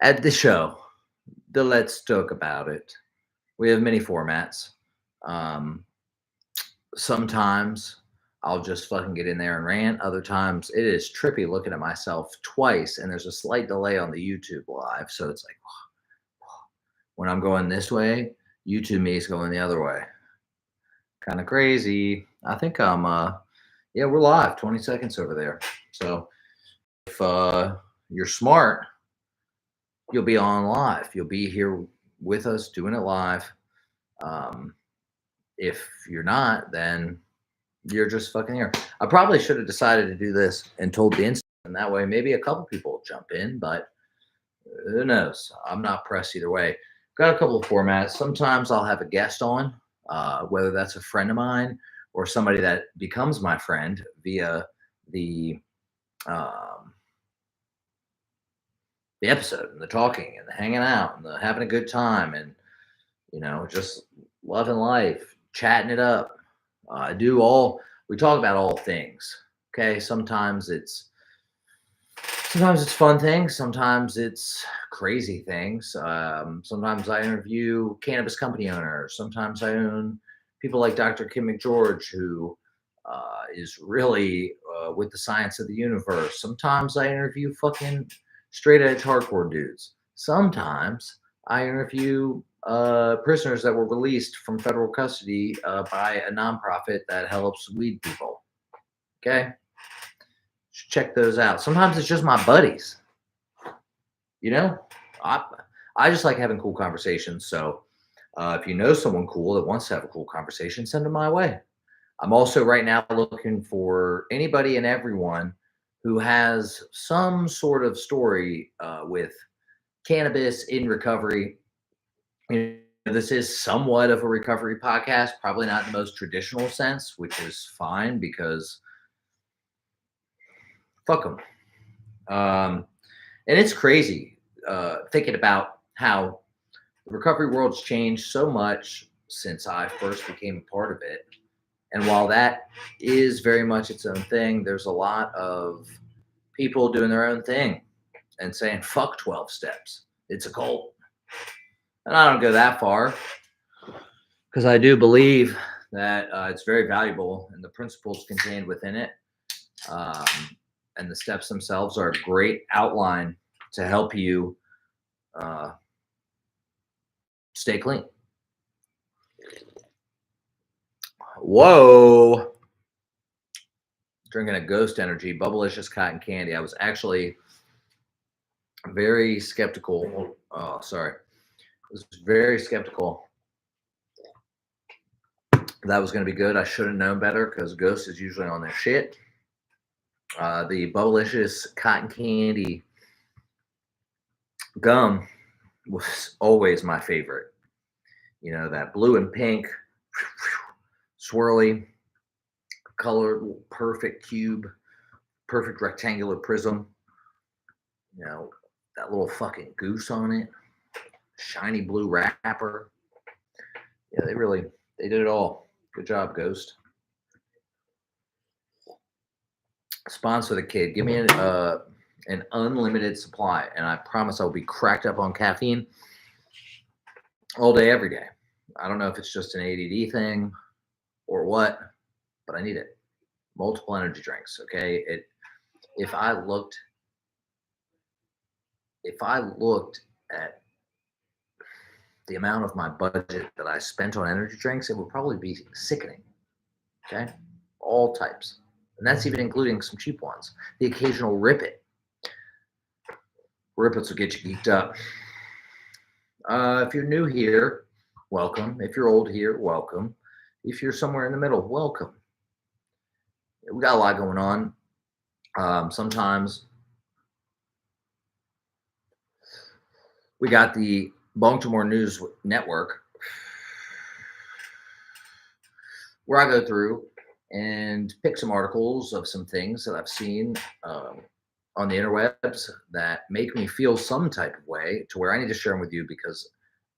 At the show, the Let's Talk About It, we have many formats. Um, Sometimes I'll just fucking get in there and rant. Other times it is trippy looking at myself twice, and there's a slight delay on the YouTube live. So it's like when I'm going this way, YouTube me is going the other way. Kind of crazy. I think yeah, we're live 20 seconds over there. So if you're smart, you'll be on live. You'll be here with us doing it live. Um, if you're not, then you're just fucking here. I probably should have decided to do this and told the instant, and that way maybe a couple people will jump in, but who knows? I'm not pressed either way. Got a couple of formats. Sometimes I'll have a guest on, whether that's a friend of mine or somebody that becomes my friend via the um, the episode and the talking and the hanging out and the having a good time and just loving life, chatting it up. We talk about all things. Okay. Sometimes it's fun things. Sometimes it's crazy things. Sometimes I interview cannabis company owners. Sometimes I own people like Dr. Kim McGeorge, who is really with the science of the universe. Sometimes I interview fucking straight edge hardcore dudes. Sometimes I interview prisoners that were released from federal custody by a nonprofit that helps weed people. Okay. Check those out. Sometimes it's just my buddies. I I just like having cool conversations. So if you know someone cool that wants to have a cool conversation, send them my way. I'm also right now looking for anybody and everyone who has some sort of story with cannabis in recovery. This is somewhat of a recovery podcast, probably not in the most traditional sense, which is fine because fuck them. And it's crazy thinking about how the recovery world's changed so much since I first became a part of it. And while that is very much its own thing, there's a lot of people doing their own thing and saying, fuck 12 steps. It's a cult. And I don't go that far because I do believe that it's very valuable and the principles contained within it. And the steps themselves are a great outline to help you stay clean. Whoa. Drinking a Ghost Energy, Bubblicious Cotton Candy. I was actually very skeptical. Oh, sorry. I was very skeptical that was going to be good. I should have known better because Ghost is usually on their shit. The Bubblicious Cotton Candy gum was always my favorite. That blue and pink, swirly, colored, perfect cube, perfect rectangular prism. That little fucking goose on it, shiny blue wrapper. Yeah, they did it all. Good job, Ghost. Sponsor the kid. Give me an unlimited supply, and I promise I'll be cracked up on caffeine all day, every day. I don't know if it's just an ADD thing or what, but I need it. Multiple energy drinks. Okay. If I looked at the amount of my budget that I spent on energy drinks, it would probably be sickening. Okay. All types. And that's even including some cheap ones. The occasional Rip-It. Rip-Its will get you geeked up. If you're new here, welcome. If you're old here, welcome. If you're somewhere in the middle, welcome. We got a lot going on. Sometimes we got the Baltimore News Network, where I go through and pick some articles of some things that I've seen on the interwebs that make me feel some type of way to where I need to share them with you because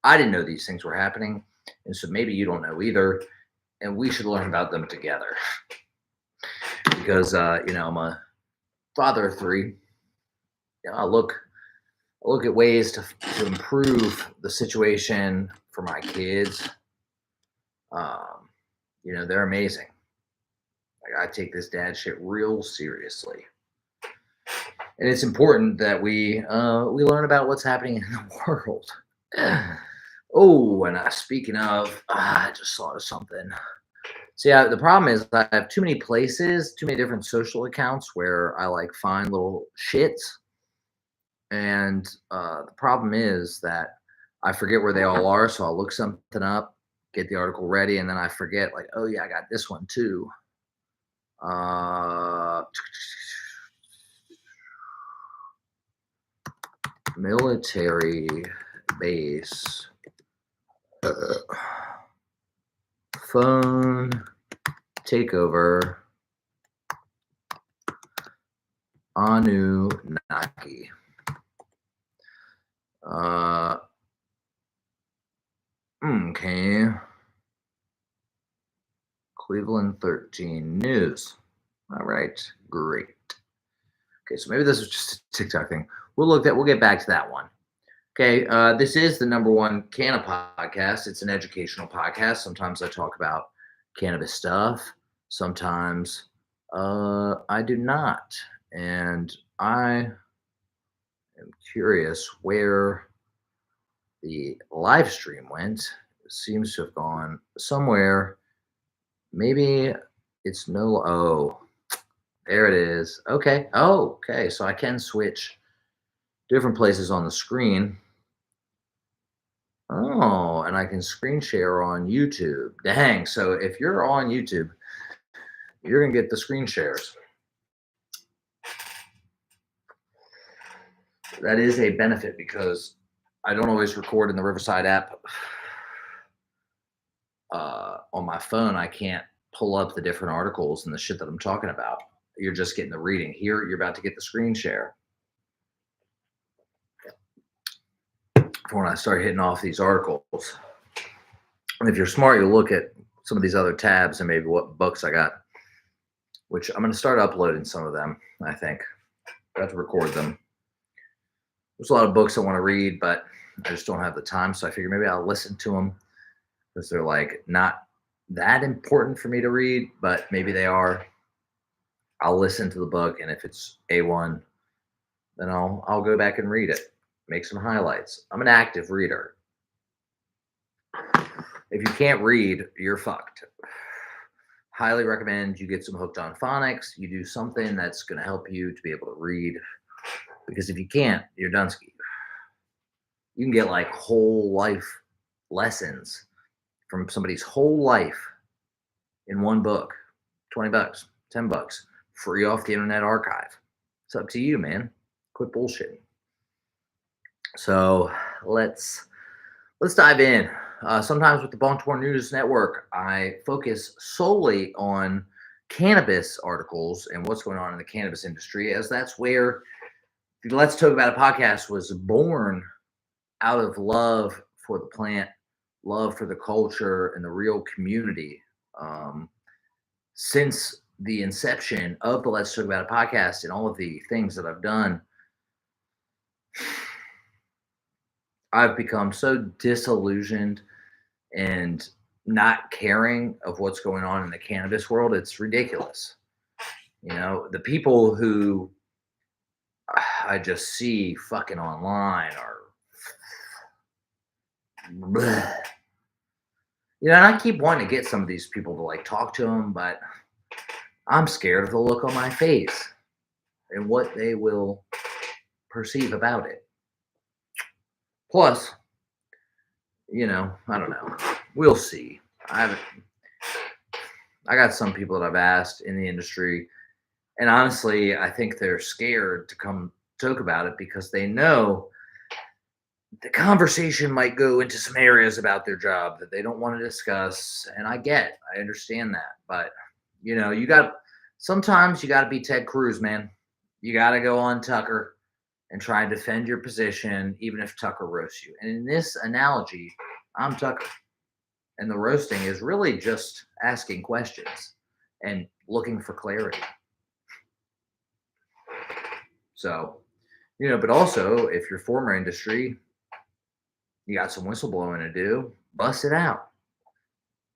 I didn't know these things were happening. And so maybe you don't know either. And we should learn about them together. Because, I'm a father of three. I look look at ways to improve the situation for my kids. Um, they're amazing. Like I take this dad shit real seriously, and it's important that we learn about what's happening in the world. Oh, and speaking of, I just thought of something. See, the problem is I have too many places, too many different social accounts where I like find little shits, and the problem is that I forget where they all are. So I'll look something up, get the article ready, and then I forget, like, oh yeah, I got this one too. Uh, military base phone takeover Anunnaki. Okay. Cleveland 13 News. All right, great. Okay, so maybe this was just a TikTok thing. We'll get back to that one. Okay, this is the number one cannabis podcast. It's an educational podcast. Sometimes I talk about cannabis stuff. Sometimes I do not. And I am curious where the live stream went. It seems to have gone somewhere. Maybe it's no. Oh, there it is. Okay. Oh, okay. So I can switch different places on the screen. Oh, and I can screen share on YouTube. Dang. So if you're on YouTube, you're going to get the screen shares. That is a benefit because I don't always record in the Riverside app. On my phone, I can't pull up the different articles and the shit that I'm talking about. You're just getting the reading. Here, you're about to get the screen share. For when I start hitting off these articles. And if you're smart, you'll look at some of these other tabs and maybe what books I got, which I'm going to start uploading some of them, I think. I have to record them. There's a lot of books I want to read, but I just don't have the time. So I figure maybe I'll listen to them because they're like not that important for me to read, but maybe they are. I'll listen to the book, and if it's A1, then I'll go back and read it, make some highlights. I'm an active reader. If you can't read, you're fucked. Highly recommend you get some Hooked on Phonics. You do something that's going to help you to be able to read, because if you can't, you're done ski. You can get like whole life lessons from somebody's whole life in one book. $20, $10, free off the Internet Archive. It's up to you, man. Quit bullshitting. So let's dive in. Sometimes with the Bontour News Network, I focus solely on cannabis articles and what's going on in the cannabis industry, as that's where the Let's Talk About It podcast was born, out of love for the plant, love for the culture, and the real community. Since the inception of the Let's Talk About It podcast and all of the things that I've done, I've become so disillusioned and not caring of what's going on in the cannabis world. It's ridiculous. The people who I just see fucking online are, bleh. And I keep wanting to get some of these people to like talk to them, but I'm scared of the look on my face and what they will perceive about it. Plus, I don't know. We'll see. I got some people that I've asked in the industry, and honestly, I think they're scared to come talk about it because they know the conversation might go into some areas about their job that they don't want to discuss. And I understand that. But, sometimes you got to be Ted Cruz, man. You got to go on Tucker and try and defend your position, even if Tucker roasts you. And in this analogy, I'm Tucker. And the roasting is really just asking questions and looking for clarity. So, But also if your former industry, you got some whistleblowing to do, bust it out.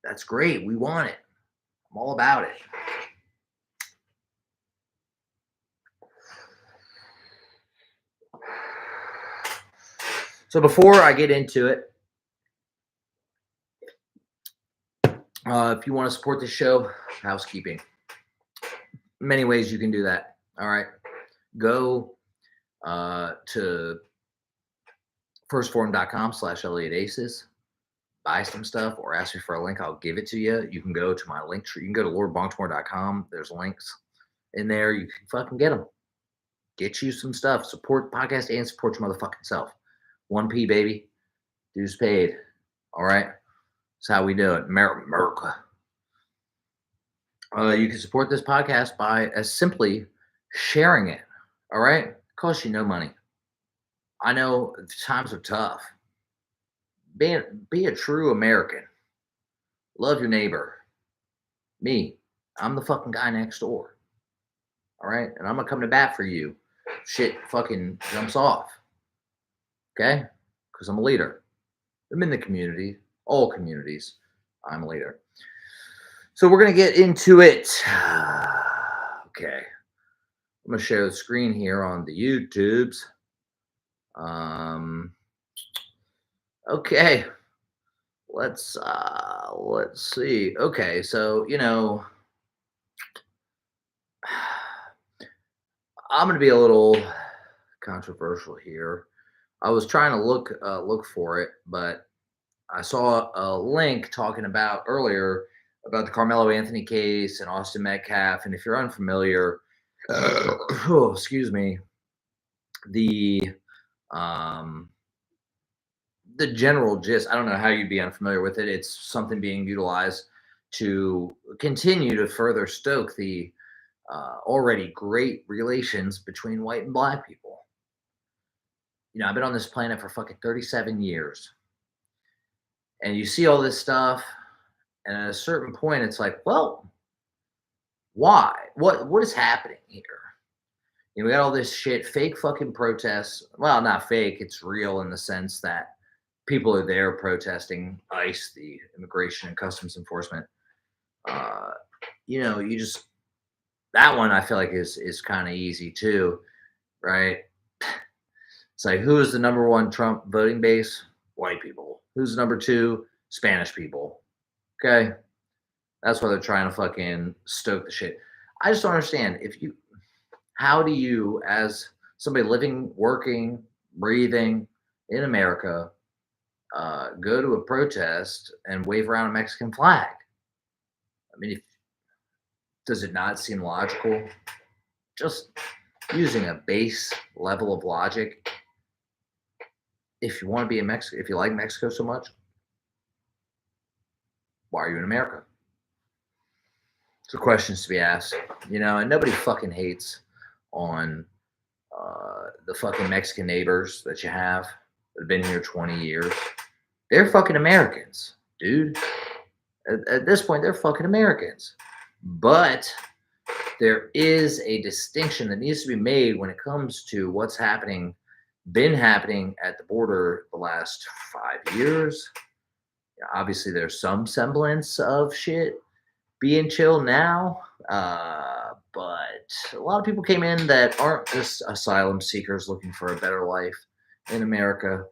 That's great. We want it. I'm all about it. So before I get into it, if you want to support the show, housekeeping. Many ways you can do that. All right. Go to firstforum.com/ElliotAces. Buy some stuff or ask me for a link. I'll give it to you. You can go to my link tree. You can go to lordbaltimore.com. There's links in there. You can fucking get them. Get you some stuff. Support the podcast and support your motherfucking self. 1P, baby. Dues paid. All right. That's how we do it. America. You can support this podcast by simply sharing it. All right. It costs you no money. I know times are tough. Be a true American. Love your neighbor. Me, I'm the fucking guy next door. All right. And I'm going to come to bat for you. Shit fucking jumps off. Okay. Because I'm a leader. I'm in the community, all communities. I'm a leader. So we're going to get into it. Okay. I'm going to share the screen here on the YouTubes. Okay. Let's see. Okay, so I'm going to be a little controversial here. I was trying to look for it, but I saw a link talking about earlier about the Carmelo Anthony case and Austin Metcalf. And if you're unfamiliar, excuse me, the general gist, I don't know how you'd be unfamiliar with it. It's something being utilized to continue to further stoke the already great relations between white and black people. I've been on this planet for fucking 37 years. And you see all this stuff, and at a certain point, it's like, well, why? What is happening here? We got all this shit, fake fucking protests. Well, not fake, it's real in the sense that people are there protesting ICE, the Immigration and Customs Enforcement. You just, that one I feel like is kind of easy too, right? It's like, who is the number one Trump voting base? White people. Who's number two? Spanish people. Okay. That's why they're trying to fucking stoke the shit. I just don't understand. How do you, as somebody living, working, breathing in America, go to a protest and wave around a Mexican flag? I mean, does it not seem logical? Just using a base level of logic. If you want to be in Mexico, if you like Mexico so much, why are you in America? So questions to be asked, and nobody fucking hates on the fucking Mexican neighbors that you have that have been here 20 years. They're fucking Americans, dude. At this point, they're fucking Americans. But there is a distinction that needs to be made when it comes to what's been happening at the border the last 5 years. Obviously, there's some semblance of shit being chill now, but a lot of people came in that aren't just asylum seekers looking for a better life in America.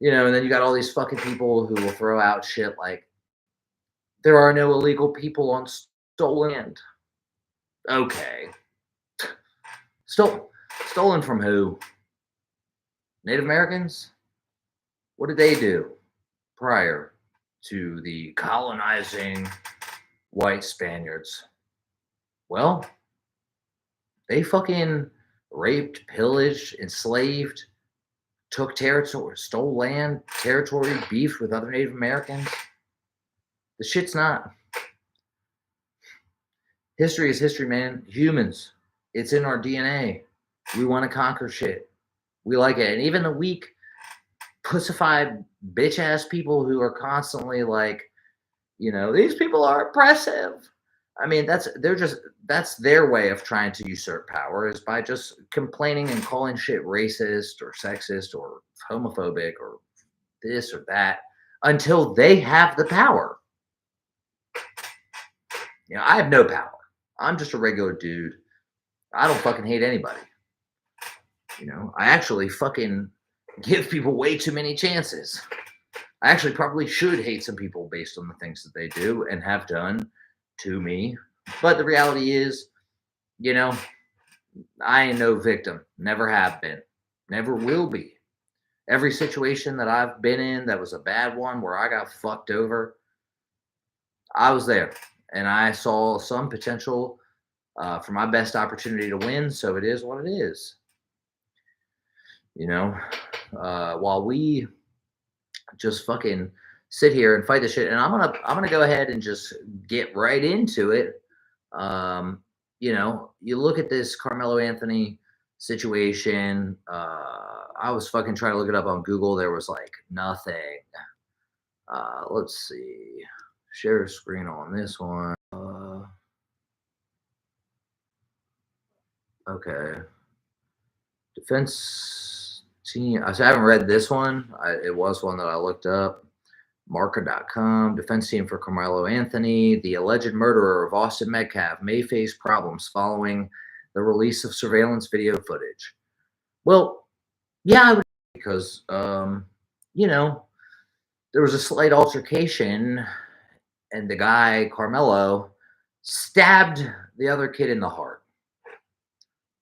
And then you got all these fucking people who will throw out shit like, there are no illegal people on stolen land. Okay. Stolen from who? Native Americans? What did they do prior to the colonizing white Spaniards? Well, they fucking raped, pillaged, enslaved, took territory, stole land, territory, beefed with other Native Americans. The shit's not. History is history, man. Humans. It's in our DNA. We want to conquer shit. We like it. And even the weak, pussified, bitch-ass people who are constantly like, these people are oppressive. I mean, that's their way of trying to usurp power is by just complaining and calling shit racist or sexist or homophobic or this or that until they have the power. You know, I have no power. I'm just a regular dude. I don't fucking hate anybody. You know, I actually fucking give people way too many chances. I actually probably should hate some people based on the things that they do and have done to me. But the reality is, you know, I ain't no victim. Never have been. Never will be. Every situation that I've been in that was a bad one where I got fucked over, I was there and I saw some potential for my best opportunity to win. So it is what it is. You know, while we just fucking sit here and fight this shit, and I'm gonna go ahead and just get right into it. You know, you look at this Carmelo Anthony situation. I was fucking trying to look it up on Google. There was like nothing. Let's see. Share screen on this one. Okay. Defense team. I haven't read this one. It was one that I looked up. Marca.com, defense team for Carmelo Anthony. The alleged murderer of Austin Metcalf may face problems following the release of surveillance video footage. Well, yeah, I would, because, you know, there was a slight altercation and the guy, Carmelo, stabbed the other kid in the heart.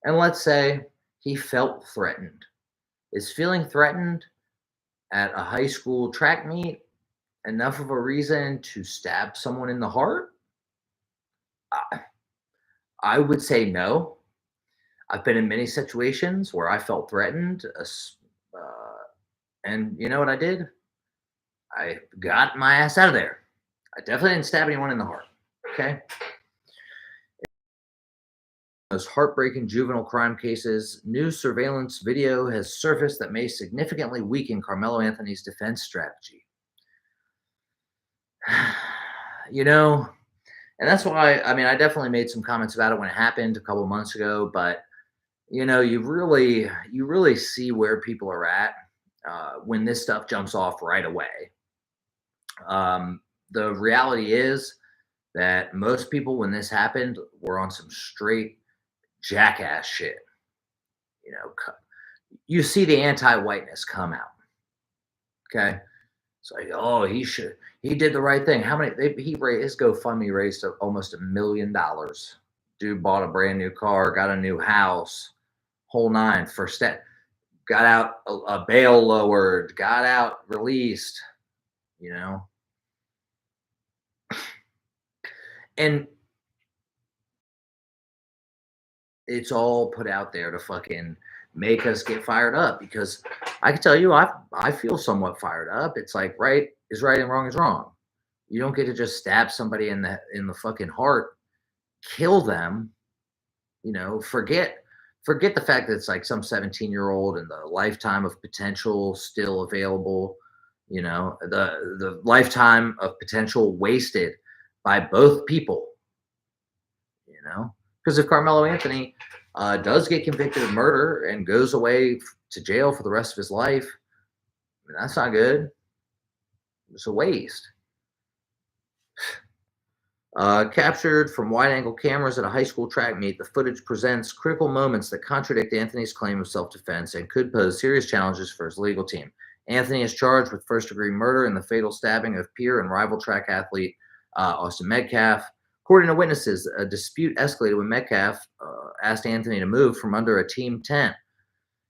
And let's say he felt threatened. Is feeling threatened at a high school track meet enough of a reason to stab someone in the heart? I would say no. I've been in many situations where I felt threatened, and you know what I did? I got my ass out of there. I definitely didn't stab anyone in the heart. Okay. Most heartbreaking juvenile crime cases, new surveillance video has surfaced that may significantly weaken Carmelo Anthony's defense strategy. You know, and that's why, I mean, I definitely made some comments about it when it happened a couple months ago, but you know, you really see where people are at when this stuff jumps off right away. The reality is that most people, when this happened, were on some straight jackass shit. You know, you see the anti-whiteness come out. Okay, it's like, oh, he did the right thing. How many? His GoFundMe raised almost $1 million. Dude bought a brand new car, got a new house, whole nine. First step, got out a bail lowered, got out released. You know, and it's all put out there to fucking make us get fired up, because I can tell you, I feel somewhat fired up. It's like right is right and wrong is wrong. You don't get to just stab somebody in the fucking heart, kill them. You know, forget the fact that it's like some 17-year-old and the lifetime of potential still available. You know, the lifetime of potential wasted by both people. You know, because if Carmelo Anthony does get convicted of murder and goes away to jail for the rest of his life, I mean, that's not good. It's a waste. Captured from wide-angle cameras at a high school track meet, the footage presents critical moments that contradict Anthony's claim of self-defense and could pose serious challenges for his legal team. Anthony is charged with first-degree murder in the fatal stabbing of peer and rival track athlete Austin Metcalf. According to witnesses, a dispute escalated when Metcalf asked Anthony to move from under a team tent.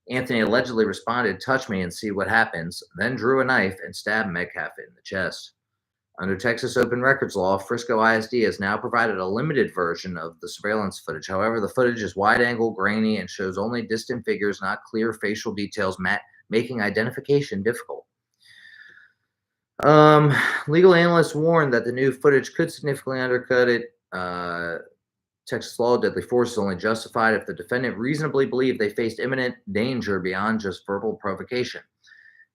Anthony allegedly responded, "Touch me and see what happens," then drew a knife and stabbed Metcalf in the chest. Under Texas open records law, Frisco ISD has now provided a limited version of the surveillance footage. However, the footage is wide-angle, grainy, and shows only distant figures, not clear facial details, making identification difficult. Legal analysts warned that the new footage could significantly undercut it. Texas law, deadly force is only justified if the defendant reasonably believed they faced imminent danger beyond just verbal provocation.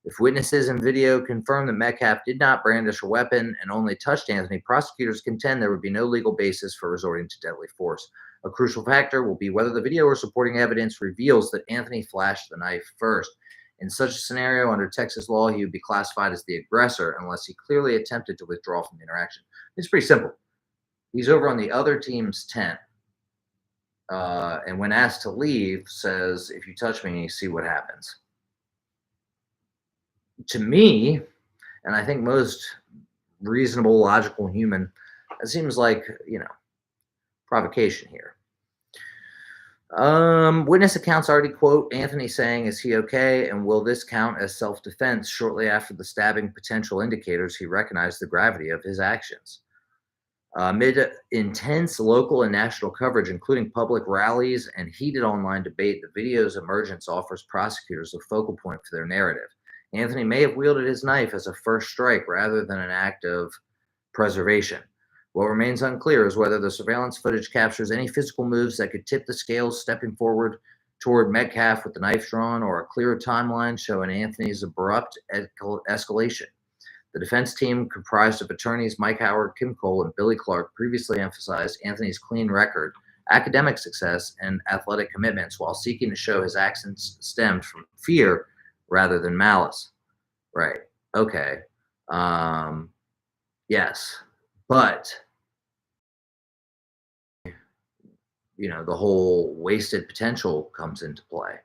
If witnesses in video confirm that Metcalf did not brandish a weapon and only touched Anthony, prosecutors contend there would be no legal basis for resorting to deadly force. A crucial factor will be whether the video or supporting evidence reveals that Anthony flashed the knife first. In such a scenario, under Texas law, he would be classified as the aggressor unless he clearly attempted to withdraw from the interaction. It's pretty simple. He's over on the other team's tent, and when asked to leave, says, "If you touch me, see what happens." To me, and I think most reasonable, logical human, it seems like, provocation here. Witness accounts already quote Anthony saying, "Is he okay? And will this count as self-defense?" Shortly after the stabbing, potential indicators he recognized the gravity of his actions. Amid intense local and national coverage, including public rallies and heated online debate, the video's emergence offers prosecutors a focal point for their narrative. Anthony may have wielded his knife as a first strike rather than an act of preservation. What remains unclear is whether the surveillance footage captures any physical moves that could tip the scales, stepping forward toward Metcalf with the knife drawn, or a clearer timeline showing Anthony's abrupt escalation. The defense team, comprised of attorneys Mike Howard, Kim Cole, and Billy Clark, previously emphasized Anthony's clean record, academic success, and athletic commitments while seeking to show his actions stemmed from fear rather than malice. Right. Okay. Yes. But, the whole wasted potential comes into play.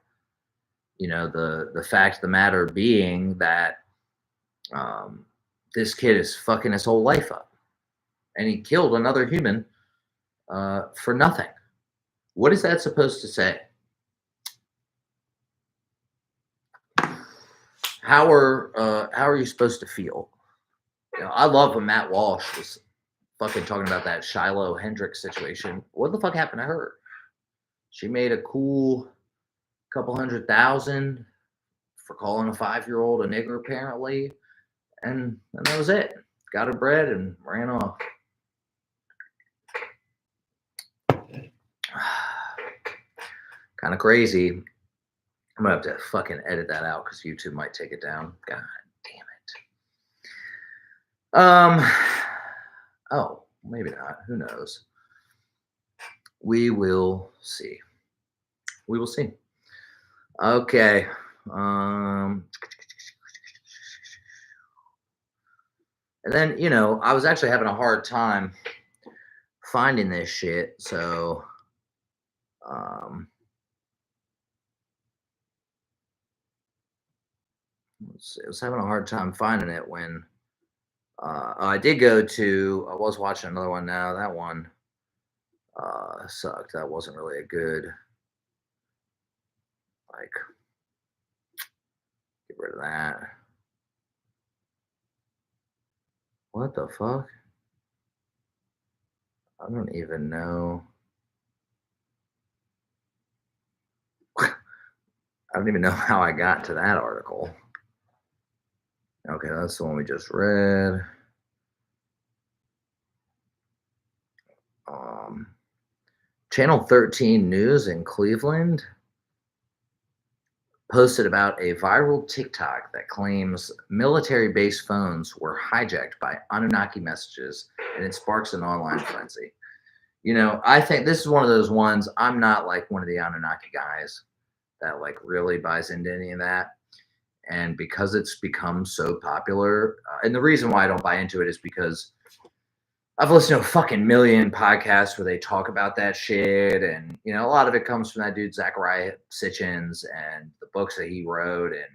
The fact of the matter being that this kid is fucking his whole life up. And he killed another human for nothing. What is that supposed to say? How are you supposed to feel? I love when Matt Walsh was fucking talking about that Shiloh Hendricks situation. What the fuck happened to her? She made a cool couple $100,000 for calling a 5-year-old a nigger, apparently, and that was it. Got her bread and ran off. Kind of crazy. I'm gonna have to fucking edit that out because YouTube might take it down. God damn it. Oh, maybe not. Who knows? We will see. We will see. Okay. And then, I was actually having a hard time finding this shit. So, let's see. I was having a hard time finding it when I was watching another one now. That one sucked. That wasn't really a good, get rid of that. What the fuck? I don't even know. I don't even know how I got to that article. Okay, that's the one we just read. Channel 13 News in Cleveland posted about a viral TikTok that claims military-based phones were hijacked by Anunnaki messages, and it sparks an online frenzy. I think this is one of those ones. I'm not like one of the Anunnaki guys that really buys into any of that. And because it's become so popular, and the reason why I don't buy into it is because I've listened to a fucking million podcasts where they talk about that shit. And, a lot of it comes from that dude, Zachariah Sitchins, and the books that he wrote. And,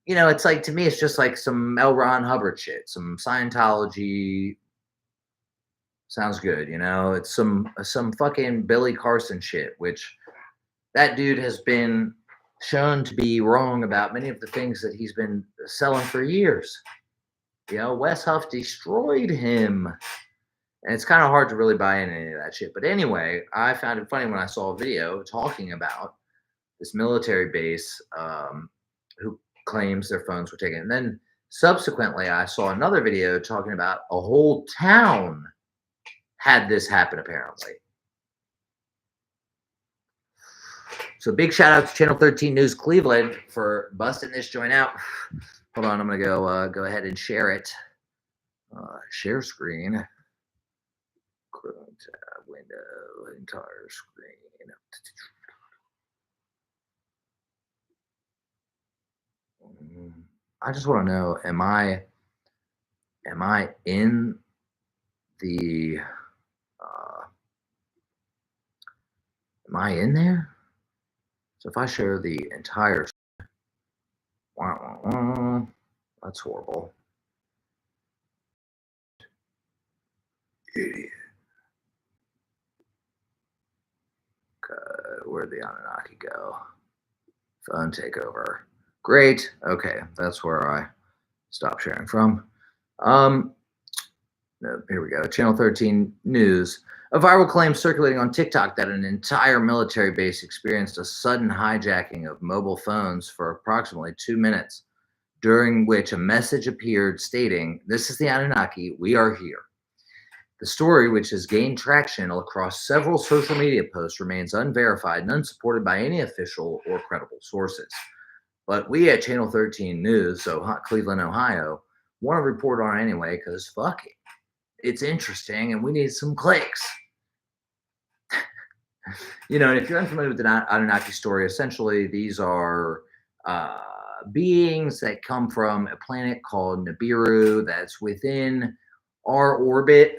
it's like, to me, it's just like some L. Ron Hubbard shit, some Scientology. Sounds good. It's some fucking Billy Carson shit, which that dude has been shown to be wrong about many of the things that he's been selling for years. Wes Huff destroyed him. And it's kind of hard to really buy into any of that shit. But anyway, I found it funny when I saw a video talking about this military base who claims their phones were taken. And then subsequently, I saw another video talking about a whole town had this happen, apparently. So big shout out to Channel 13 News Cleveland for busting this joint out. Hold on, I'm gonna go ahead and share it. Share screen. Chrome tab window entire screen. I just want to know: am I in the? Uh, am I in there? So if I share the entire, that's horrible. Idiot. Where'd the Anunnaki go? Phone takeover. Great. Okay, that's where I stopped sharing from. No, here we go. Channel 13 News. A viral claim circulating on TikTok that an entire military base experienced a sudden hijacking of mobile phones for approximately 2 minutes, during which a message appeared stating, "This is the Anunnaki. We are here." The story, which has gained traction across several social media posts, remains unverified and unsupported by any official or credible sources. But we at Channel 13 News, so Cleveland, Ohio, want to report on it anyway because fuck it. It's interesting and we need some clicks. And if you're unfamiliar with the Anunnaki story, essentially these are beings that come from a planet called Nibiru that's within our orbit.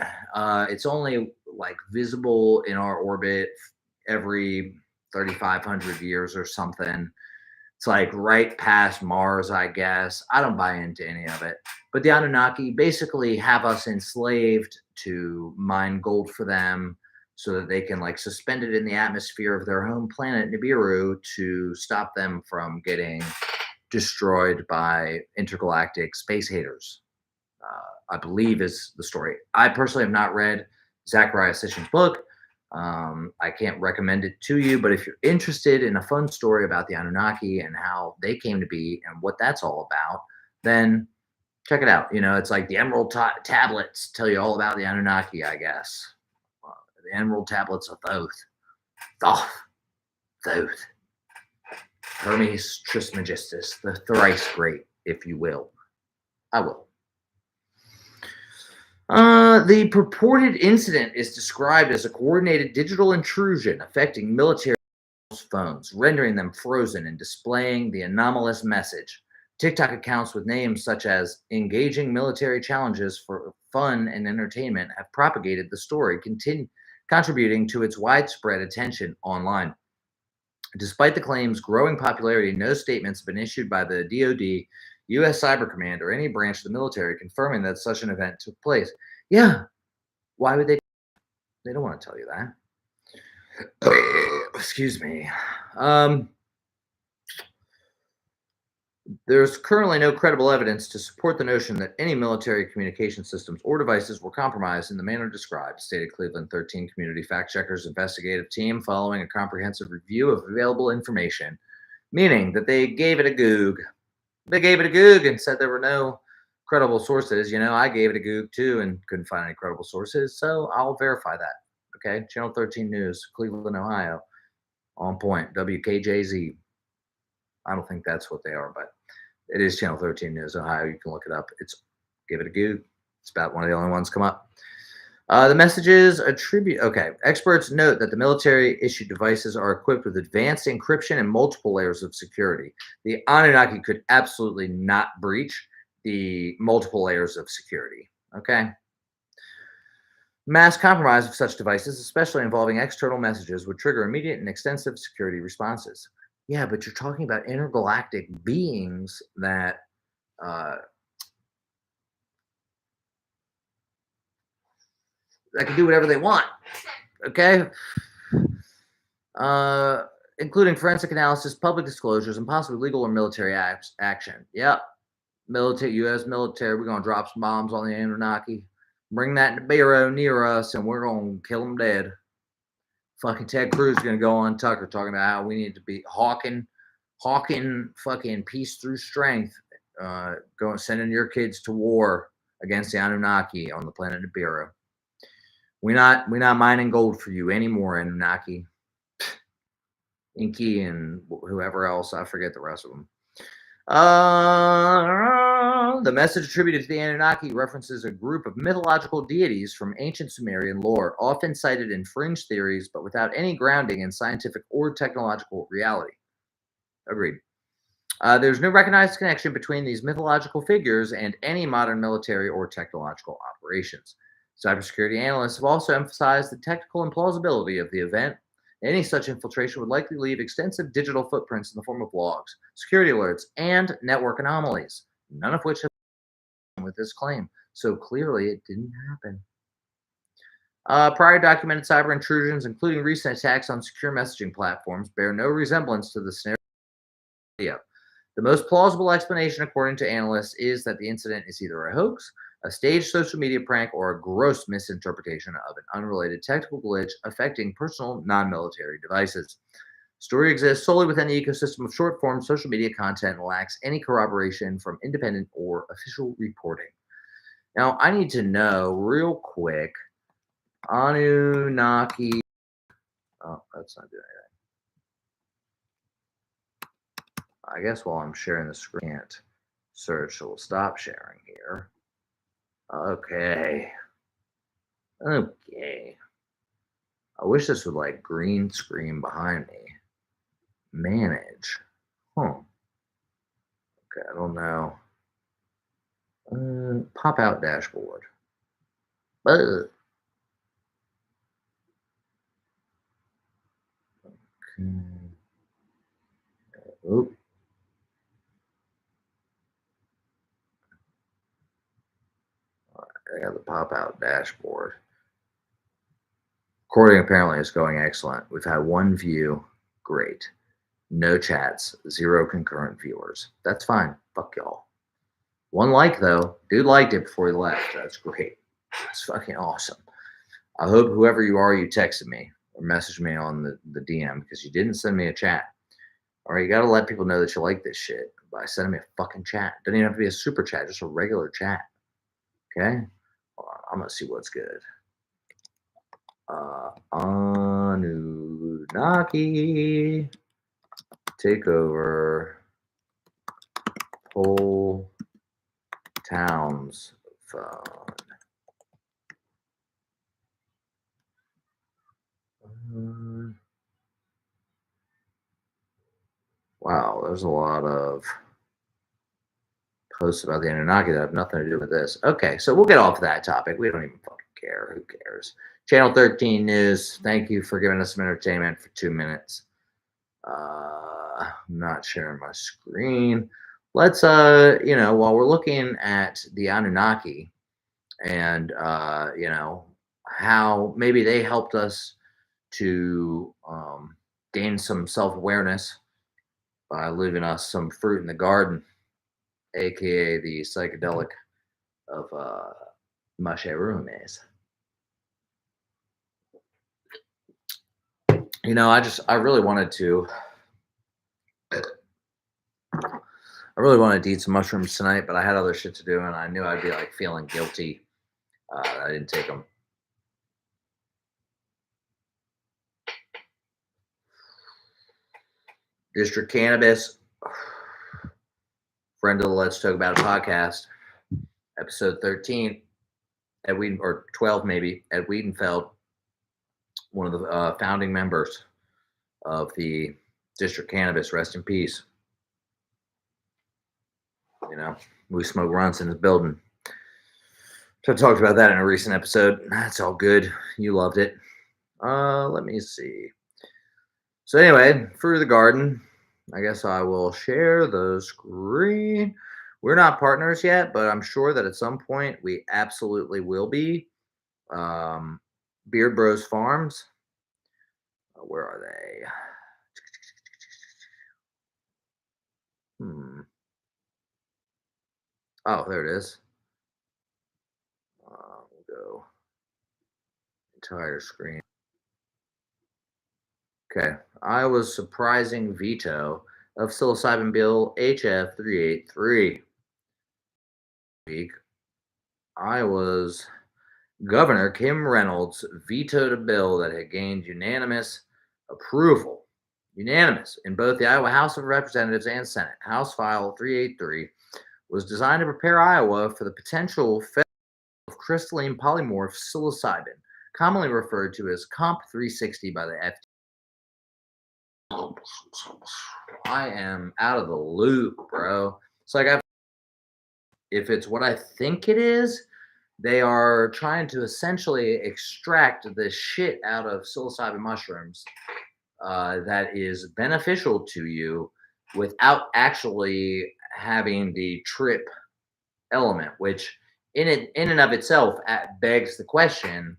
It's only like visible in our orbit every 3,500 years or something. It's like right past Mars, I guess. I don't buy into any of it. But the Anunnaki basically have us enslaved to mine gold for them so that they can like suspend it in the atmosphere of their home planet, Nibiru, to stop them from getting destroyed by intergalactic space haters. I believe is the story. I personally have not read Zachariah Sitchin's book. I can't recommend it to you, but if you're interested in a fun story about the Anunnaki and how they came to be and what that's all about, then check it out. It's like the Emerald tablets tell you all about the Anunnaki, I guess. The Emerald tablets of Thoth. Thoth. Hermes Trismegistus, the thrice great, if you will. I will. The purported incident is described as a coordinated digital intrusion affecting military phones, rendering them frozen and displaying the anomalous message. TikTok accounts with names such as Engaging Military Challenges for Fun and Entertainment have propagated the story, contributing to its widespread attention online. Despite the claim's growing popularity, no statements have been issued by the DoD, U.S. Cyber Command, or any branch of the military confirming that such an event took place. Yeah, why would they? They don't want to tell you that. Excuse me. There's currently no credible evidence to support the notion that any military communication systems or devices were compromised in the manner described, stated Cleveland 13 Community Fact Checkers investigative team following a comprehensive review of available information, meaning that they gave it a goog. They gave it a goog and said there were no credible sources. I gave it a goog too and couldn't find any credible sources, so I'll verify that. Okay, Channel 13 News, Cleveland, Ohio, on point, WKJZ. I don't think that's what they are, but it is Channel 13 News, Ohio. You can look it up. Give it a goog. It's about one of the only ones come up. The messages attribute. Okay, experts note that the military-issued devices are equipped with advanced encryption and multiple layers of security. The Anunnaki could absolutely not breach the multiple layers of security. Okay. Mass compromise of such devices, especially involving external messages, would trigger immediate and extensive security responses. Yeah, but you're talking about intergalactic beings that can do whatever they want. Okay. Including forensic analysis, public disclosures, and possibly legal or military action. Yep. U.S. military, we're going to drop some bombs on the Anunnaki. Bring that Nibiru near us, and we're going to kill them dead. Fucking Ted Cruz is going to go on Tucker talking about how we need to be hawking fucking peace through strength. Sending your kids to war against the Anunnaki on the planet Nibiru. We're not mining gold for you anymore, Anunnaki. Inky and whoever else. I forget the rest of them. The message attributed to the Anunnaki references a group of mythological deities from ancient Sumerian lore, often cited in fringe theories, but without any grounding in scientific or technological reality. Agreed. There's no recognized connection between these mythological figures and any modern military or technological operations. Cybersecurity analysts have also emphasized the technical implausibility of the event. Any such infiltration would likely leave extensive digital footprints in the form of logs, security alerts, and network anomalies, none of which have been with this claim. So clearly, it didn't happen. Prior documented cyber intrusions, including recent attacks on secure messaging platforms, bear no resemblance to the scenario. The most plausible explanation, according to analysts, is that the incident is either a hoax, a staged social media prank, or a gross misinterpretation of an unrelated technical glitch affecting personal, non military devices. Story exists solely within the ecosystem of short form social media content and lacks any corroboration from independent or official reporting. Now, I need to know real quick Anunnaki. Oh, that's not doing anything. I guess while I'm sharing the screen, I can't search, so we'll stop sharing here. Okay. Okay. I wish this would like green screen behind me. Manage. Huh. Okay, I don't know. Pop out dashboard. Okay. Oop. I got the pop out dashboard. Recording apparently is going excellent. We've had one view. Great. No chats. 0 concurrent viewers. That's fine. Fuck y'all. One like though. Dude liked it before he left. That's great. That's fucking awesome. I hope whoever you are, you texted me or messaged me on the DM because you didn't send me a chat. All right, you got to let people know that you like this shit by sending me a fucking chat. Doesn't even have to be a super chat, just a regular chat. Okay? Hold on, I'm going to see what's good. Anunnaki. Take over. Whole town's phone. Wow, there's a lot of posts about the Anunnaki that have nothing to do with this. Okay, so we'll get off that topic. We don't even fucking care. Who cares? Channel 13 News, thank you for giving us some entertainment for 2 minutes. I'm not sharing my screen. Let's, while we're looking at the Anunnaki and, how maybe they helped us to gain some self awareness by leaving us some fruit in the garden, aka the psychedelic of mushrooms. I really wanted to. I really wanted to eat some mushrooms tonight, but I had other shit to do, and I knew I'd be like feeling guilty. I didn't take them. District Cannabis, friend of the Let's Talk About It podcast, episode 13, Ed Whedon, or 12 maybe, Ed Wiedenfeld, one of the founding members of the District Cannabis, rest in peace. We smoke runts in his building. So I talked about that in a recent episode. That's all good. You loved it. Let me see. So anyway, Fruit of the Garden. I guess I will share the screen. We're not partners yet, but I'm sure that at some point we absolutely will be. Beard Bros Farms. Where are they? Oh, there it is. We'll go entire screen. Okay. Iowa's surprising veto of psilocybin bill HF 383. Week, Iowa's Governor Kim Reynolds vetoed a bill that had gained unanimous approval unanimous in both the Iowa House of Representatives and Senate. House File 383 was designed to prepare Iowa for the potential of crystalline polymorph psilocybin, commonly referred to as Comp 360 by the FDA. I am out of the loop, bro. It's like if it's what I think it is, they are trying to essentially extract the shit out of psilocybin mushrooms that is beneficial to you without actually having the trip element, which in and of itself begs the question: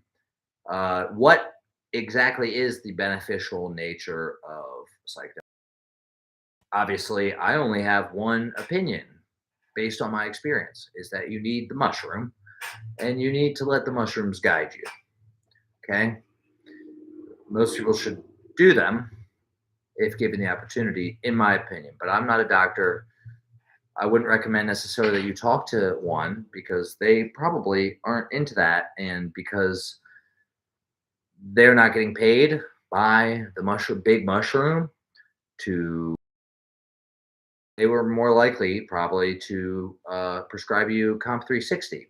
what exactly is the beneficial nature of psychedelics? Obviously, I only have one opinion based on my experience: is that you need the mushroom, and you need to let the mushrooms guide you. Okay, most people should do them if given the opportunity, in my opinion. But I'm not a doctor. I wouldn't recommend necessarily that you talk to one because they probably aren't into that, and because they're not getting paid by the big mushroom to, they were more likely probably to prescribe you Comp 360,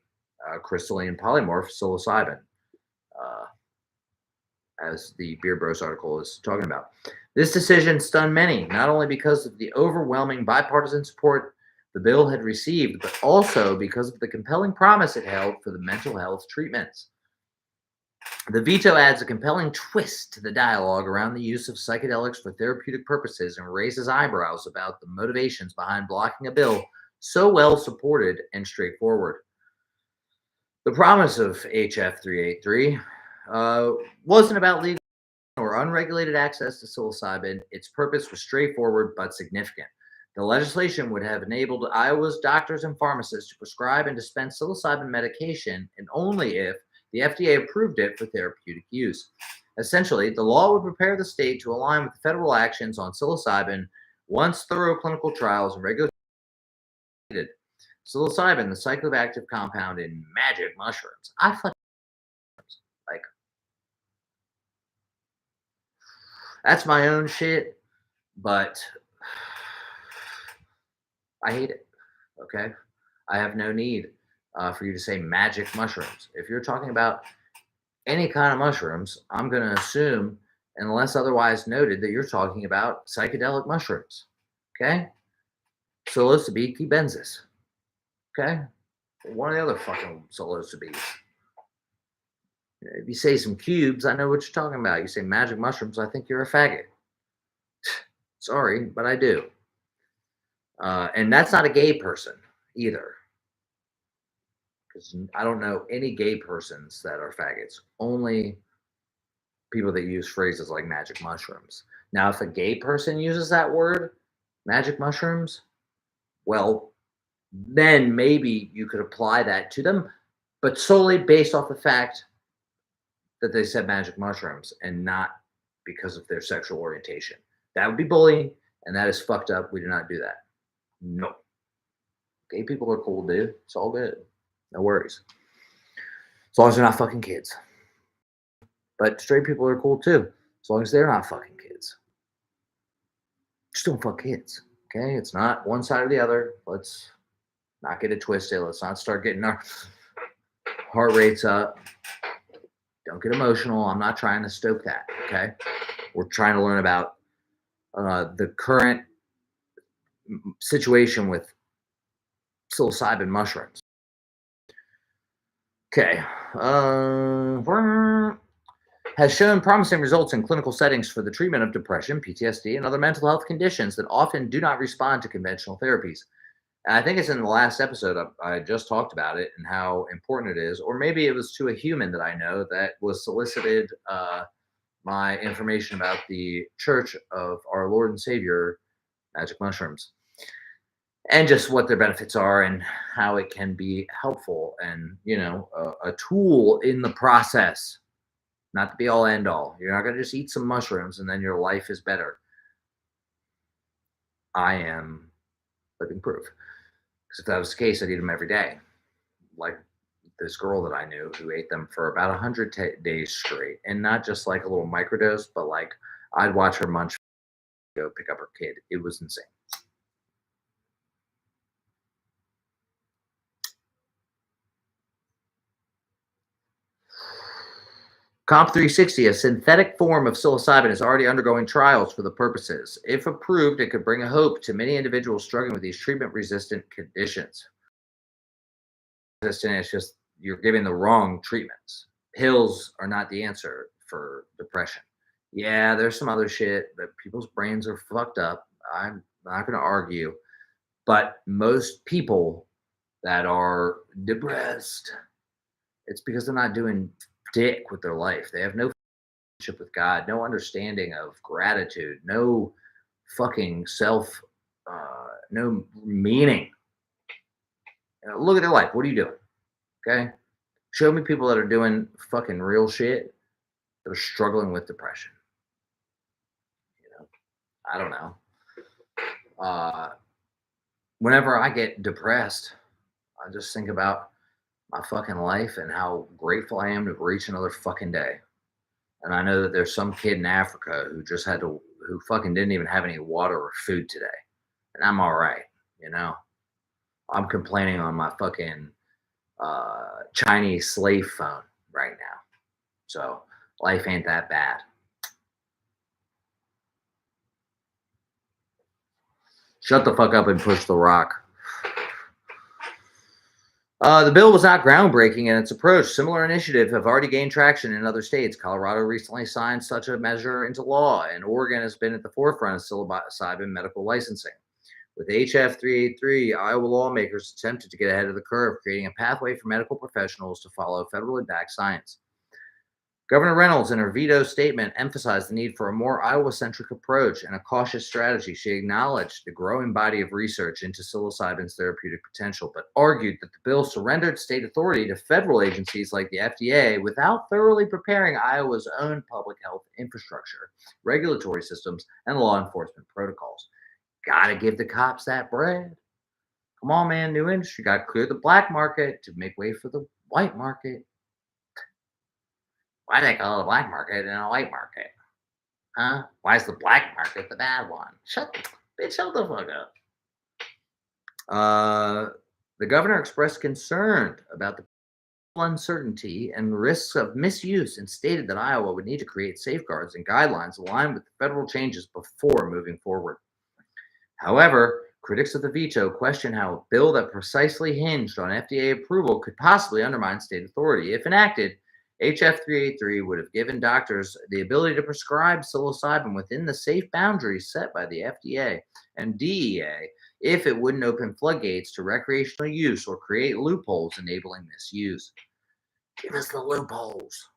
crystalline polymorph psilocybin, uh, as the Beer Bros article is talking about. This decision stunned many, not only because of the overwhelming bipartisan support the bill had received, but also because of the compelling promise it held for the mental health treatments. The veto adds a compelling twist to the dialogue around the use of psychedelics for therapeutic purposes and raises eyebrows about the motivations behind blocking a bill so well supported and straightforward. The promise of HF 383 wasn't about legal or unregulated access to psilocybin. Its purpose was straightforward but significant. The legislation would have enabled Iowa's doctors and pharmacists to prescribe and dispense psilocybin medication, and only if the FDA approved it for therapeutic use. Essentially, the law would prepare the state to align with the federal actions on psilocybin once thorough clinical trials and regulatory psilocybin, the psychoactive compound in magic mushrooms. I fucking like, that's my own shit, but I hate it. Okay. I have no need for you to say magic mushrooms. If you're talking about any kind of mushrooms, I'm going to assume, unless otherwise noted, that you're talking about psychedelic mushrooms. Okay. Psilocybin bensis. Okay. One of the other fucking psilocybins. If you say some cubes, I know what you're talking about. You say magic mushrooms, I think you're a faggot. Sorry, but I do. And that's not a gay person either. Because I don't know any gay persons that are faggots. Only people that use phrases like magic mushrooms. Now, if a gay person uses that word, magic mushrooms, well, then maybe you could apply that to them, but solely based off the fact that they said magic mushrooms and not because of their sexual orientation. That would be bullying, and that is fucked up. We do not do that. No. Gay people are cool, dude. It's all good. No worries. As long as they're not fucking kids. But straight people are cool too, as long as they're not fucking kids. Just don't fuck kids. Okay? It's not one side or the other. Let's not get it twisted. Let's not start getting our heart rates up. Don't get emotional. I'm not trying to stoke that. Okay? We're trying to learn about the current situation with psilocybin mushrooms. Okay. Has shown promising results in clinical settings for the treatment of depression, PTSD, and other mental health conditions that often do not respond to conventional therapies. And I think it's in the last episode I just talked about it and how important it is, or maybe it was to a human that I know that was solicited my information about the Church of Our Lord and Savior, magic mushrooms, and just what their benefits are and how it can be helpful and, a tool in the process. Not to be all end all. You're not going to just eat some mushrooms and then your life is better. I am living proof. Because if that was the case, I'd eat them every day. Like this girl that I knew who ate them for about 100 days straight. And not just like a little microdose, but like I'd watch her munch go pick up her kid. It was insane. Comp360, a synthetic form of psilocybin, is already undergoing trials for the purposes. If approved, it could bring a hope to many individuals struggling with these treatment-resistant conditions. Resistant is just you're giving the wrong treatments. Pills are not the answer for depression. Yeah, there's some other shit, but people's brains are fucked up. I'm not going to argue. But most people that are depressed, it's because they're not doing dick with their life. They have no relationship with God, no understanding of gratitude, no fucking self, no meaning. Look at their life. What are you doing? Okay. Show me people that are doing fucking real shit that are struggling with depression. I don't know. Whenever I get depressed, I just think about my fucking life and how grateful I am to reach another fucking day. And I know that there's some kid in Africa who fucking didn't even have any water or food today. And I'm all right, I'm complaining on my fucking Chinese slave phone right now. So life ain't that bad. Shut the fuck up and push the rock. The bill was not groundbreaking in its approach. Similar initiatives have already gained traction in other states. Colorado recently signed such a measure into law, and Oregon has been at the forefront of psilocybin medical licensing. With HF 383, Iowa lawmakers attempted to get ahead of the curve, creating a pathway for medical professionals to follow federally backed science. Governor Reynolds, in her veto statement, emphasized the need for a more Iowa-centric approach and a cautious strategy. She acknowledged the growing body of research into psilocybin's therapeutic potential, but argued that the bill surrendered state authority to federal agencies like the FDA without thoroughly preparing Iowa's own public health infrastructure, regulatory systems, and law enforcement protocols. Gotta give the cops that bread. Come on, man. New industry. Gotta clear the black market to make way for the white market. Why do they call it a black market and a white market? Huh? Why is the black market the bad one? Shut the fuck up. The governor expressed concern about the uncertainty and risks of misuse and stated that Iowa would need to create safeguards and guidelines aligned with the federal changes before moving forward. However, critics of the veto question how a bill that precisely hinged on FDA approval could possibly undermine state authority. If enacted, HF 383 would have given doctors the ability to prescribe psilocybin within the safe boundaries set by the FDA and DEA if it wouldn't open floodgates to recreational use or create loopholes enabling misuse. Give us the loopholes.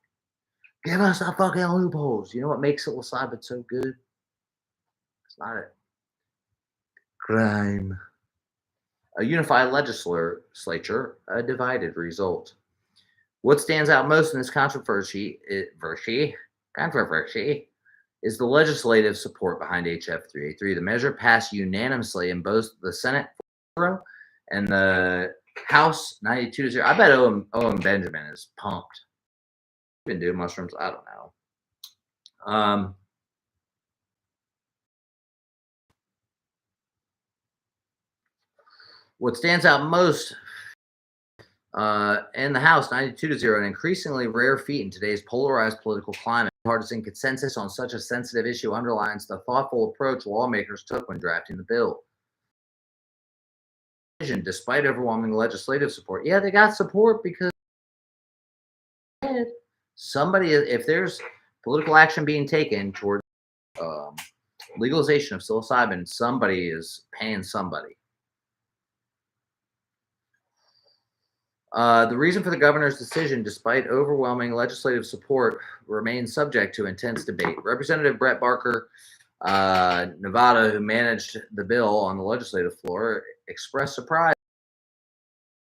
Give us the fucking loopholes. You know what makes psilocybin so good? It's not a crime. A unified legislature, a divided result. What stands out most in this controversy is the legislative support behind HF 383. The measure passed unanimously in both the Senate and the House 92-0. I bet Owen Benjamin is pumped. Been doing mushrooms. I don't know. What stands out most in the House, 92-0, an increasingly rare feat in today's polarized political climate. Partisan consensus on such a sensitive issue underlines the thoughtful approach lawmakers took when drafting the bill. Despite overwhelming legislative support, yeah, they got support because somebody, if there's political action being taken toward legalization of psilocybin, somebody is paying somebody. The reason for the governor's decision, despite overwhelming legislative support, remains subject to intense debate. Representative Brett Barker, Nevada, who managed the bill on the legislative floor, expressed surprise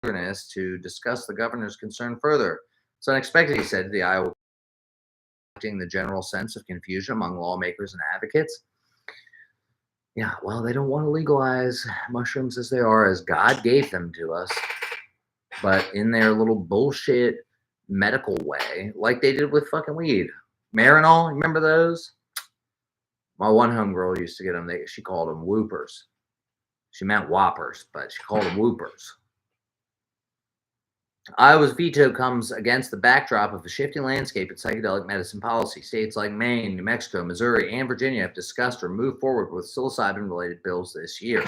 to discuss the governor's concern further. It's unexpected, he said, to the Iowa, the general sense of confusion among lawmakers and advocates. Yeah, well, they don't want to legalize mushrooms as they are, as God gave them to us, but in their little bullshit medical way, like they did with fucking weed. Marinol, remember those? My one homegirl used to get them. She called them whoopers. She meant whoppers, but she called them whoopers. Iowa's veto comes against the backdrop of a shifting landscape in psychedelic medicine policy. States like Maine, New Mexico, Missouri, and Virginia have discussed or moved forward with psilocybin-related bills this year.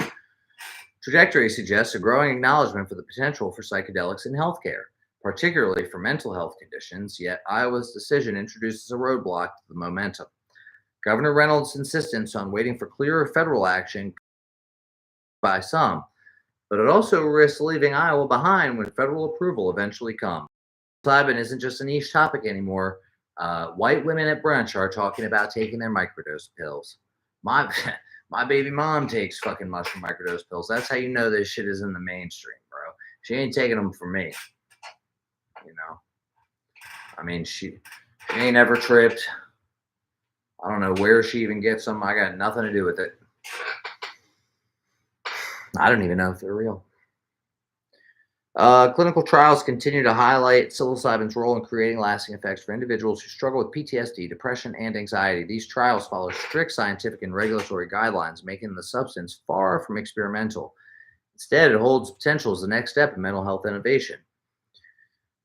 Trajectory suggests a growing acknowledgement for the potential for psychedelics in healthcare, particularly for mental health conditions, yet Iowa's decision introduces a roadblock to the momentum. Governor Reynolds' insistence on waiting for clearer federal action by some, but it also risks leaving Iowa behind when federal approval eventually comes. Psilocybin isn't just a niche topic anymore. White women at brunch are talking about taking their microdose pills. My my baby mom takes fucking mushroom microdose pills. That's how you know this shit is in the mainstream, bro. She ain't taking them for me. You know, I mean, she ain't ever tripped. I don't know where she even gets them. I got nothing to do with it. I don't even know if they're real. Clinical trials continue to highlight psilocybin's role in creating lasting effects for individuals who struggle with PTSD, depression, and anxiety. These trials follow strict scientific and regulatory guidelines, making the substance far from experimental. Instead, it holds potential as the next step in mental health innovation.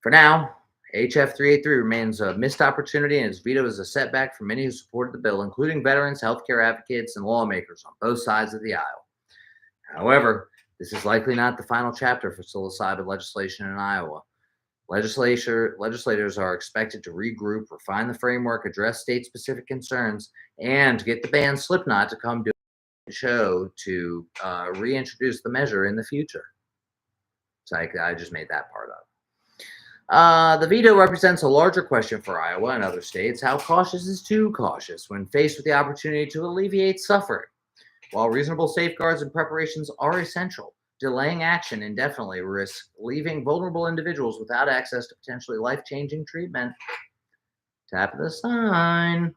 For now, HF 383 remains a missed opportunity, and its veto is a setback for many who supported the bill, including veterans, healthcare advocates, and lawmakers on both sides of the aisle. However, this is likely not the final chapter for psilocybin legislation in Iowa. Legislators are expected to regroup, refine the framework, address state-specific concerns, and get the band Slipknot to come do a show to reintroduce the measure in the future. So I just made that part up. The veto represents a larger question for Iowa and other states. How cautious is too cautious when faced with the opportunity to alleviate suffering? While reasonable safeguards and preparations are essential, delaying action indefinitely risks leaving vulnerable individuals without access to potentially life-changing treatment. Tap the sign.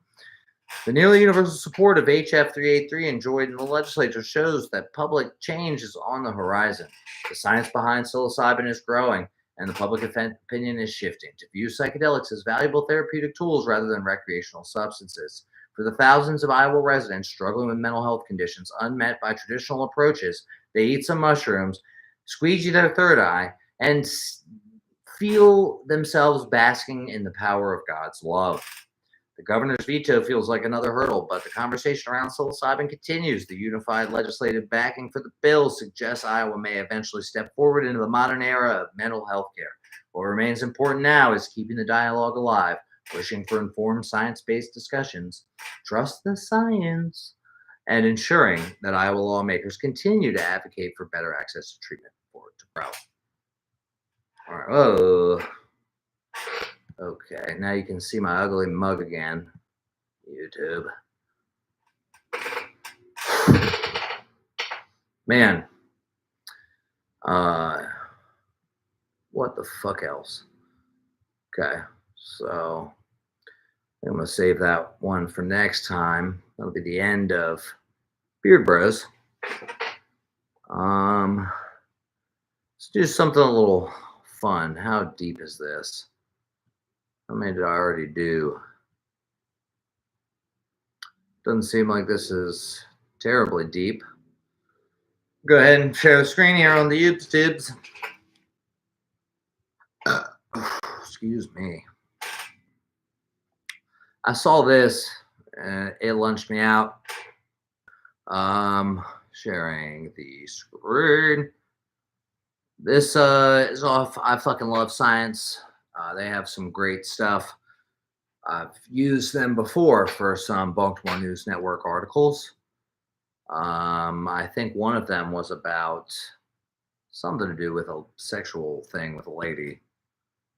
The nearly universal support of HF 383 enjoyed in the legislature shows that public change is on the horizon. The science behind psilocybin is growing, and the public opinion is shifting to view psychedelics as valuable therapeutic tools rather than recreational substances. For the thousands of Iowa residents struggling with mental health conditions unmet by traditional approaches, they eat some mushrooms, squeegee their third eye, and feel themselves basking in the power of God's love. The governor's veto feels like another hurdle, but the conversation around psilocybin continues. The unified legislative backing for the bill suggests Iowa may eventually step forward into the modern era of mental health care. What remains important now is keeping the dialogue alive, pushing for informed science-based discussions, trust the science, and ensuring that Iowa lawmakers continue to advocate for better access to treatment for it to grow. All right. Oh, okay. Now you can see my ugly mug again, YouTube. Man. What the fuck else? Okay. So I'm going to save that one for next time. That'll be the end of Beard Bros. Let's do something a little fun. How deep is this? How many did I already do? Doesn't seem like this is terribly deep. Go ahead and share the screen here on the YouTubes. Excuse me. I saw this, and it lunched me out. Sharing the screen. This is off. I fucking love science. They have some great stuff. I've used them before for some Baltimore News Network articles. I think one of them was about something to do with a sexual thing with a lady,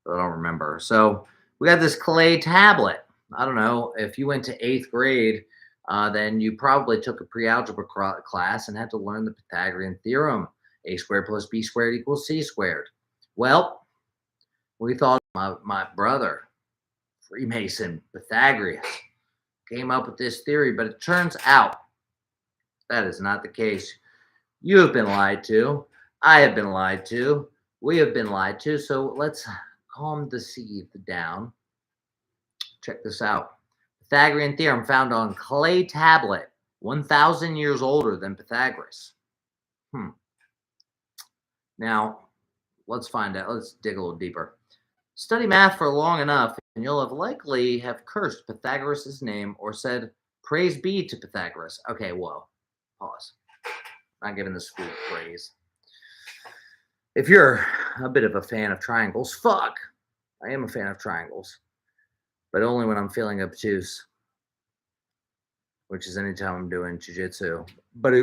but I don't remember. So we got this clay tablet. I don't know if you went to 8th grade, then you probably took a pre-algebra class and had to learn the Pythagorean theorem. A squared plus b squared equals c squared. Well, we thought my brother, Freemason Pythagoras, came up with this theory, but it turns out that is not the case. You have been lied to. I have been lied to. We have been lied to. So let's calm the seethe down. Check this out. Pythagorean theorem found on clay tablet, 1,000 years older than Pythagoras. Hmm. Now, let's find out. Let's dig a little deeper. Study math for long enough, and you'll have cursed Pythagoras' name or said, "Praise be to Pythagoras." Okay, whoa. Pause. Not giving this fool praise. If you're a bit of a fan of triangles, fuck. I am a fan of triangles, but only when I'm feeling obtuse, which is anytime I'm doing jujitsu. But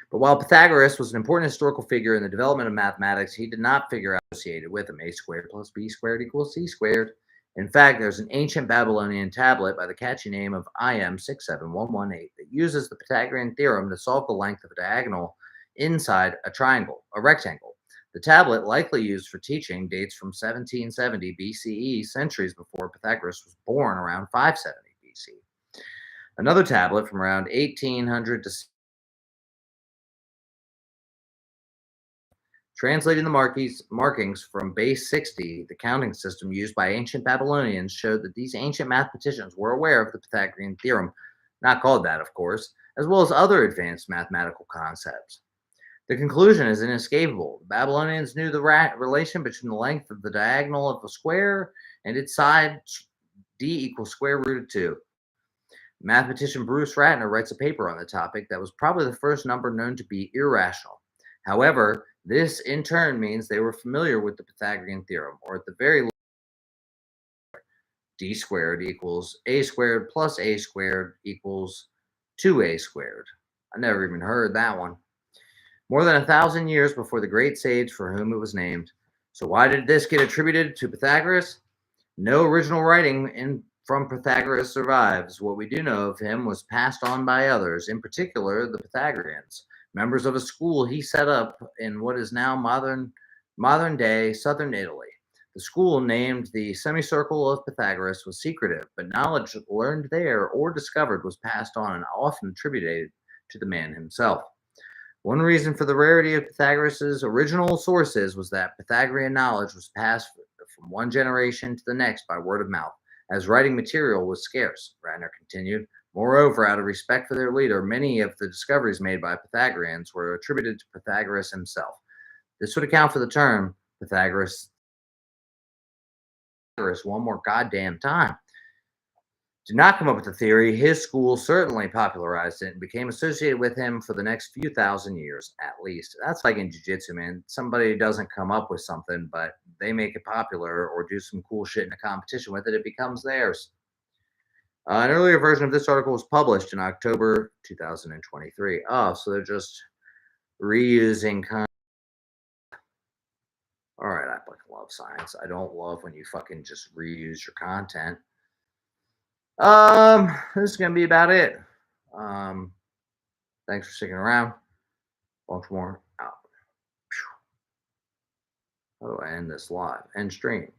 while Pythagoras was an important historical figure in the development of mathematics, he did not figure out associated with him a squared plus b squared equals c squared. In fact, there's an ancient Babylonian tablet by the catchy name of IM 67118 that uses the Pythagorean theorem to solve the length of a diagonal inside a rectangle. The tablet, likely used for teaching, dates from 1770 BCE, centuries before Pythagoras was born, around 570 BC. Another tablet from around 1800 to translating the markings from base 60, the counting system used by ancient Babylonians, showed that these ancient mathematicians were aware of the Pythagorean theorem, not called that, of course, as well as other advanced mathematical concepts. The conclusion is inescapable. The Babylonians knew the relation between the length of the diagonal of a square and its side, d equals square root of 2. Mathematician Bruce Ratner writes a paper on the topic that was probably the first number known to be irrational. However, this in turn means they were familiar with the Pythagorean theorem, or at the very least, d squared equals a squared plus a squared equals 2a squared. I never even heard that one. More than 1,000 years before the great sage for whom it was named. So why did this get attributed to Pythagoras? No original writing from Pythagoras survives. What we do know of him was passed on by others, in particular the Pythagoreans, members of a school he set up in what is now modern day southern Italy. The school, named the Semicircle of Pythagoras, was secretive, but knowledge learned there or discovered was passed on and often attributed to the man himself. One reason for the rarity of Pythagoras' original sources was that Pythagorean knowledge was passed from one generation to the next by word of mouth, as writing material was scarce, Ratner continued. Moreover, out of respect for their leader, many of the discoveries made by Pythagoreans were attributed to Pythagoras himself. This would account for the term Pythagoras one more goddamn time. Did not come up with the theory. His school certainly popularized it and became associated with him for the next few thousand years, at least. That's like in jiu-jitsu, man. Somebody doesn't come up with something, but they make it popular or do some cool shit in a competition with it, it becomes theirs. An earlier version of this article was published in October 2023. Oh, so they're just reusing content. All right, I fucking love science. I don't love when you fucking just reuse your content. This is gonna be about it. Thanks for sticking around. Bunch more out. How do I end this live? End stream.